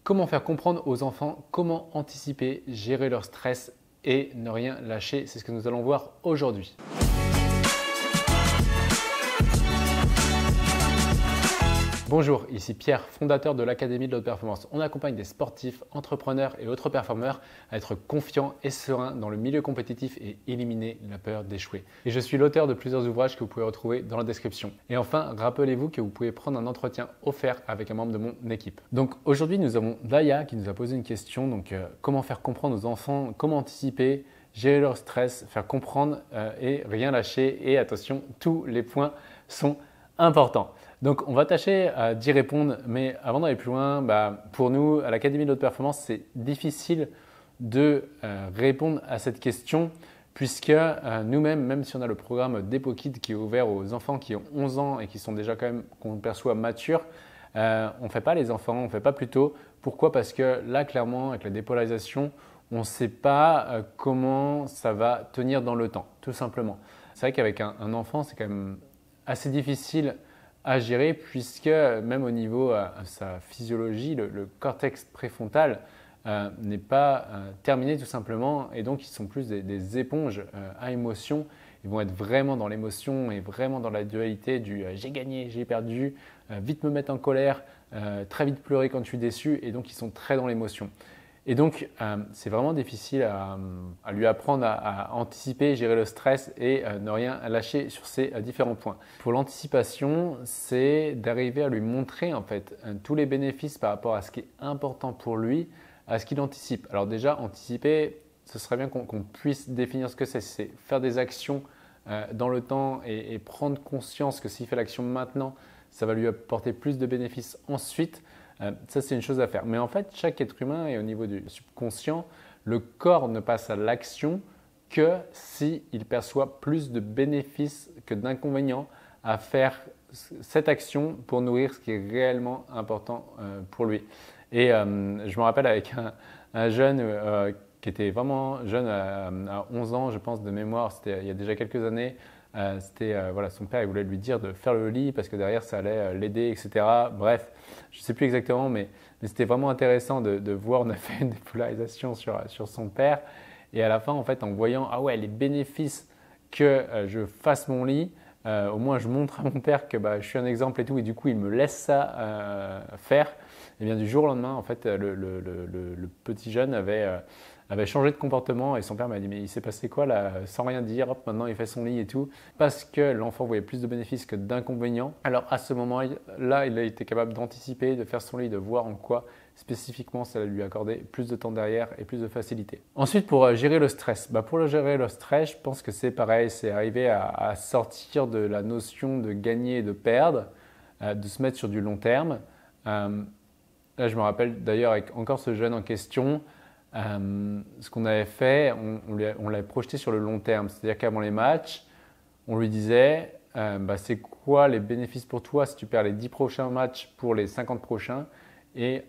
Comment faire comprendre aux enfants comment anticiper, gérer leur stress et ne rien lâcher, c'est ce que nous allons voir aujourd'hui. Bonjour, ici Pierre, fondateur de l'Académie de l'Haute Performance. On accompagne des sportifs, entrepreneurs et autres performeurs à être confiants et sereins dans le milieu compétitif et éliminer la peur d'échouer. Et je suis l'auteur de plusieurs ouvrages que vous pouvez retrouver dans la description. Et enfin, rappelez-vous que vous pouvez prendre un entretien offert avec un membre de mon équipe. Donc aujourd'hui, nous avons Daya qui nous a posé une question. Donc comment faire comprendre aux enfants, comment anticiper, gérer leur stress, faire comprendre et rien lâcher. Et attention, tous les points sont importants. Donc, on va tâcher d'y répondre, mais avant d'aller plus loin, pour nous, à l'Académie de l'Haute Performance, c'est difficile de répondre à cette question puisque nous-mêmes, même si on a le programme DepoKid qui est ouvert aux enfants qui ont 11 ans et qui sont déjà quand même, qu'on perçoit matures, on ne fait pas les enfants, on ne fait pas plus tôt. Pourquoi? Parce que là, clairement, avec la dépolarisation, on ne sait pas comment ça va tenir dans le temps, tout simplement. C'est vrai qu'avec un enfant, c'est quand même assez difficile à gérer puisque même au niveau de sa physiologie, le cortex préfrontal n'est pas terminé tout simplement et donc ils sont plus des éponges à émotion. Ils vont être vraiment dans l'émotion et vraiment dans la dualité du j'ai gagné, j'ai perdu, vite me mettre en colère, très vite pleurer quand je suis déçu et donc ils sont très dans l'émotion. Et donc, c'est vraiment difficile à lui apprendre à anticiper, gérer le stress et ne rien lâcher sur ces différents points. Pour l'anticipation, c'est d'arriver à lui montrer en fait tous les bénéfices par rapport à ce qui est important pour lui, à ce qu'il anticipe. Alors déjà, anticiper, ce serait bien qu'on puisse définir ce que c'est. C'est faire des actions dans le temps et prendre conscience que s'il fait l'action maintenant, ça va lui apporter plus de bénéfices ensuite. Ça, c'est une chose à faire. Mais en fait, chaque être humain est au niveau du subconscient. Le corps ne passe à l'action que s'il perçoit plus de bénéfices que d'inconvénients à faire cette action pour nourrir ce qui est réellement important pour lui. Et je me rappelle avec un jeune qui était vraiment jeune, à 11 ans, je pense, de mémoire, c'était il y a déjà quelques années. Voilà, son père il voulait lui dire de faire le lit parce que derrière ça allait l'aider, etc. Bref, je ne sais plus exactement, mais c'était vraiment intéressant de voir. On a fait une dépolarisation sur son père et à la fin, en fait, en voyant les bénéfices que je fasse mon lit, au moins je montre à mon père que je suis un exemple et tout, et du coup il me laisse ça faire. Et bien du jour au lendemain, en fait, le petit jeune avait changé de comportement et son père m'a dit mais il s'est passé quoi là, sans rien dire, hop, maintenant il fait son lit et tout, parce que l'enfant voyait plus de bénéfices que d'inconvénients. Alors à ce moment-là, il a été capable d'anticiper, de faire son lit, de voir en quoi spécifiquement ça allait lui accorder plus de temps derrière et plus de facilité. Ensuite, pour gérer le stress, pour gérer le stress, je pense que c'est pareil, c'est arriver à sortir de la notion de gagner et de perdre, de se mettre sur du long terme. Là, je me rappelle d'ailleurs avec encore ce jeune en question, ce qu'on avait fait, on l'avait projeté sur le long terme. C'est-à-dire qu'avant les matchs, on lui disait c'est quoi les bénéfices pour toi si tu perds les 10 prochains matchs pour les 50 prochains et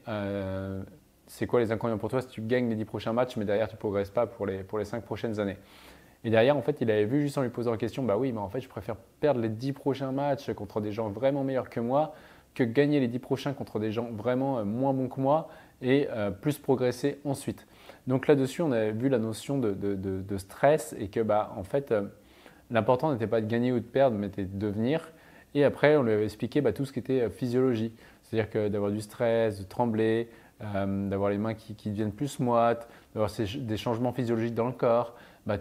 c'est quoi les inconvénients pour toi si tu gagnes les 10 prochains matchs mais derrière tu ne progresses pas pour les 5 prochaines années. Et derrière, en fait, il avait vu juste en lui posant la question, oui, mais en fait, je préfère perdre les 10 prochains matchs contre des gens vraiment meilleurs que moi que gagner les 10 prochains contre des gens vraiment moins bons que moi et plus progresser ensuite. Donc là-dessus, on avait vu la notion de stress et que en fait, l'important n'était pas de gagner ou de perdre, mais de devenir. Et après, on lui avait expliqué tout ce qui était physiologie, c'est-à-dire que d'avoir du stress, de trembler, d'avoir les mains qui deviennent plus moites, d'avoir des changements physiologiques dans le corps.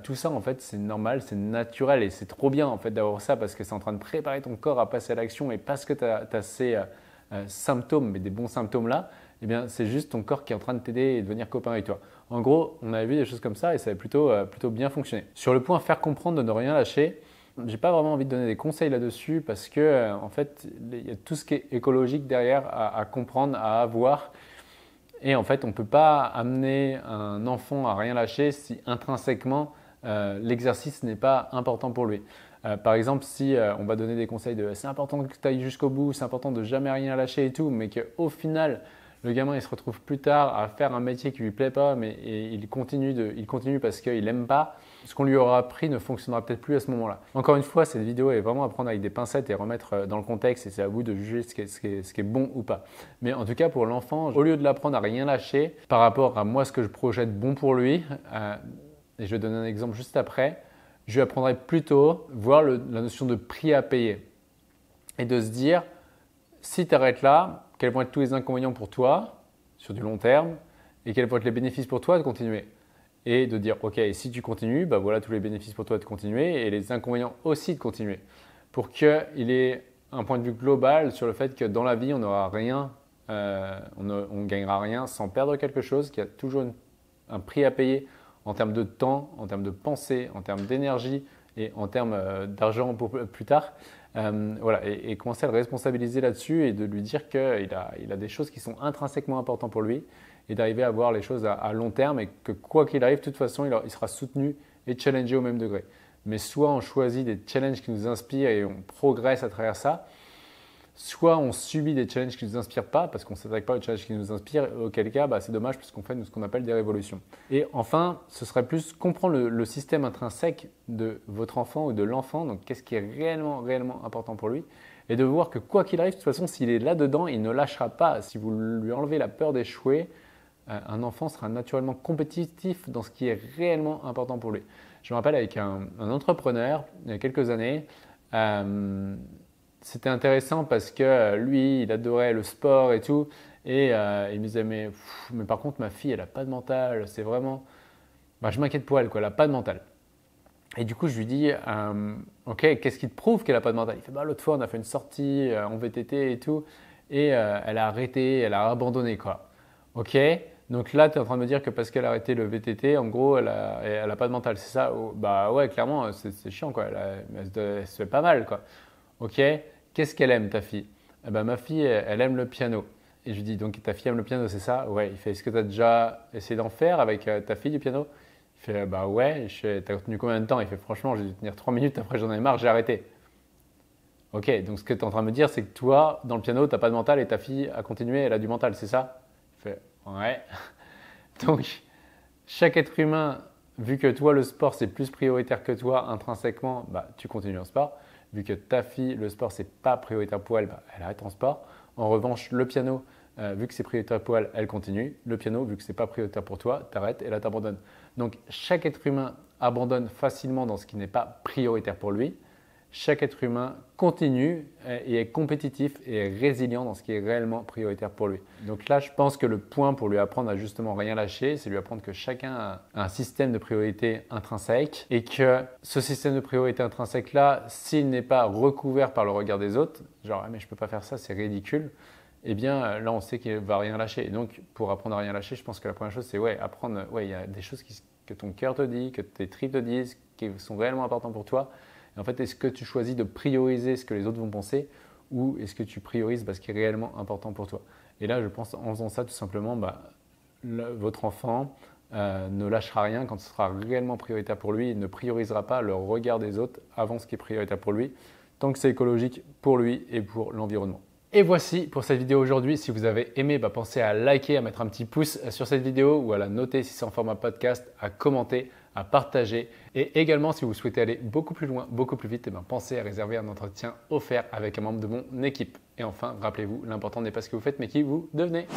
Tout ça, en fait, c'est normal, c'est naturel et c'est trop bien en fait d'avoir ça parce que c'est en train de préparer ton corps à passer à l'action et parce que tu as ces symptômes, mais des bons symptômes là, eh bien, c'est juste ton corps qui est en train de t'aider et de devenir copain avec toi. En gros, on avait vu des choses comme ça et ça avait plutôt bien fonctionné. Sur le point faire comprendre de ne rien lâcher, j'ai pas vraiment envie de donner des conseils là-dessus parce que en fait, il y a tout ce qui est écologique derrière à comprendre, à avoir. Et en fait, on ne peut pas amener un enfant à rien lâcher si intrinsèquement l'exercice n'est pas important pour lui. Par exemple, si on va donner des conseils de c'est important que tu ailles jusqu'au bout, c'est important de jamais rien lâcher et tout, mais qu'au final, Le gamin, il se retrouve plus tard à faire un métier qui lui plaît pas, mais il continue parce qu'il n'aime pas. Ce qu'on lui aura appris ne fonctionnera peut-être plus à ce moment-là. Encore une fois, cette vidéo est vraiment à prendre avec des pincettes et remettre dans le contexte, et c'est à vous de juger ce qui est bon ou pas. Mais en tout cas, pour l'enfant, au lieu de l'apprendre à rien lâcher, par rapport à moi, ce que je projette bon pour lui, et je vais donner un exemple juste après, je lui apprendrai plutôt voir la notion de prix à payer et de se dire, si tu arrêtes là, quels vont être tous les inconvénients pour toi sur du long terme et quels vont être les bénéfices pour toi de continuer. Et de dire, ok, si tu continues, bah voilà tous les bénéfices pour toi de continuer et les inconvénients aussi de continuer. Pour qu'il ait un point de vue global sur le fait que dans la vie, on n'aura rien, on ne gagnera rien sans perdre quelque chose, qu'il y a toujours un prix à payer en termes de temps, en termes de pensée, en termes d'énergie et en termes d'argent pour plus tard. Voilà, et commencer à le responsabiliser là-dessus et de lui dire qu'il a des choses qui sont intrinsèquement importantes pour lui et d'arriver à voir les choses à long terme et que quoi qu'il arrive, de toute façon, il sera soutenu et challengé au même degré. Mais soit on choisit des challenges qui nous inspirent et on progresse à travers ça, soit on subit des challenges qui ne nous inspirent pas parce qu'on ne s'attaque pas aux challenges qui nous inspirent, auquel cas c'est dommage parce qu'on fait ce qu'on appelle des révolutions. Et enfin, ce serait plus comprendre le système intrinsèque de votre enfant ou de l'enfant, donc qu'est-ce qui est réellement important pour lui, et de voir que quoi qu'il arrive, de toute façon, s'il est là-dedans, il ne lâchera pas. Si vous lui enlevez la peur d'échouer, un enfant sera naturellement compétitif dans ce qui est réellement important pour lui. Je me rappelle avec un entrepreneur, il y a quelques années, c'était intéressant parce que lui, il adorait le sport et tout. Et il me disait, mais par contre, ma fille, elle n'a pas de mental. C'est vraiment… je m'inquiète pour elle, quoi. Elle n'a pas de mental. Et du coup, je lui dis, ok, qu'est-ce qui te prouve qu'elle n'a pas de mental? Il fait, l'autre fois, on a fait une sortie en VTT et tout. Et elle a arrêté, elle a abandonné, quoi. Ok, donc là, tu es en train de me dire que parce qu'elle a arrêté le VTT, en gros, elle a pas de mental. C'est ça? Bah ouais, clairement, c'est chiant, quoi. Elle se fait pas mal, quoi. Ok, qu'est-ce qu'elle aime, ta fille? Ma fille, elle aime le piano. Et je lui dis, donc ta fille aime le piano, c'est ça? Ouais. Il fait, est-ce que tu as déjà essayé d'en faire avec ta fille du piano? Il fait, ouais. T'as tenu combien de temps? Il fait, franchement, j'ai dû tenir 3 minutes, après j'en ai marre, j'ai arrêté. Ok, donc ce que tu es en train de me dire, c'est que toi, dans le piano, tu n'as pas de mental et ta fille a continué, elle a du mental, c'est ça? Il fait, ouais. Donc, chaque être humain, vu que toi, le sport, c'est plus prioritaire que toi intrinsèquement, tu continues en sport. Vu que ta fille, le sport, c'est pas prioritaire pour elle, elle arrête en sport. En revanche, le piano, vu que c'est prioritaire pour elle, elle continue. Le piano, vu que c'est pas prioritaire pour toi, t'arrêtes et là, t'abandonnes. Donc, chaque être humain abandonne facilement dans ce qui n'est pas prioritaire pour lui. Chaque être humain continue et est compétitif et résilient dans ce qui est réellement prioritaire pour lui. Donc là, je pense que le point pour lui apprendre à justement rien lâcher, c'est lui apprendre que chacun a un système de priorité intrinsèque et que ce système de priorité intrinsèque-là, s'il n'est pas recouvert par le regard des autres, genre mais je ne peux pas faire ça, c'est ridicule, eh bien là on sait qu'il ne va rien lâcher. Et donc pour apprendre à rien lâcher, je pense que la première chose c'est apprendre, il y a des choses que ton cœur te dit, que tes tripes te disent, qui sont réellement importantes pour toi. Et en fait, est-ce que tu choisis de prioriser ce que les autres vont penser ou est-ce que tu priorises ce qui est réellement important pour toi? Et là, je pense en faisant ça, tout simplement, votre enfant ne lâchera rien quand ce sera réellement prioritaire pour lui. Il ne priorisera pas le regard des autres avant ce qui est prioritaire pour lui, tant que c'est écologique pour lui et pour l'environnement. Et voici pour cette vidéo aujourd'hui. Si vous avez aimé, pensez à liker, à mettre un petit pouce sur cette vidéo ou à la noter si c'est en format podcast, à commenter, à partager. Et également, si vous souhaitez aller beaucoup plus loin, beaucoup plus vite, pensez à réserver un entretien offert avec un membre de mon équipe. Et enfin, rappelez-vous, l'important n'est pas ce que vous faites, mais qui vous devenez.